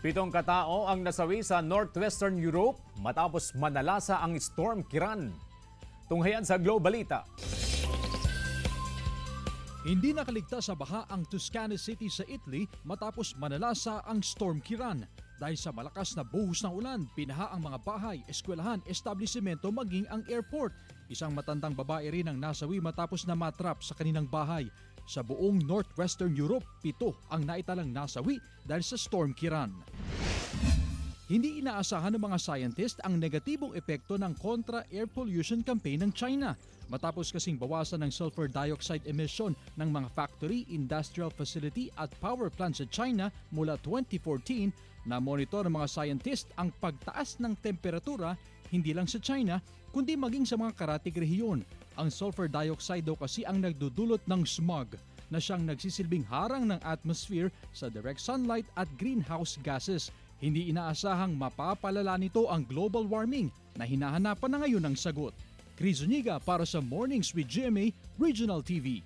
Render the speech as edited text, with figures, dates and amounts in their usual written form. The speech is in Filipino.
Pitong katao ang nasawi sa Northwestern Europe matapos manalasa ang Storm Kiran. Tunghayan sa Globalita. Hindi nakaligtas sa baha ang Tuscany City sa Italy matapos manalasa ang Storm Kiran. Dahil sa malakas na buhos ng ulan, pinaha ang mga bahay, eskwelahan, establisimento maging ang airport. Isang matandang babae rin ang nasawi matapos na matrap sa kaninang bahay. Sa buong Northwestern Europe, 7 ang naitalang nasawi dahil sa Storm Kiran. Hindi inaasahan ng mga scientist ang negatibong epekto ng contra-air pollution campaign ng China. Matapos kasing bawasan ng sulfur dioxide emission ng mga factory, industrial facility at power plants sa China mula 2014, na-monitor ng mga scientist ang pagtaas ng temperatura hindi lang sa China kundi maging sa mga karatig rehiyon. Ang sulfur dioxide daw kasi ang nagdudulot ng smog na siyang nagsisilbing harang ng atmosphere sa direct sunlight at greenhouse gases. Hindi inaasahang mapapalala nito ang global warming na hinahanapan na ngayon ng sagot. Chris Zuniga para sa Mornings with GMA Regional TV.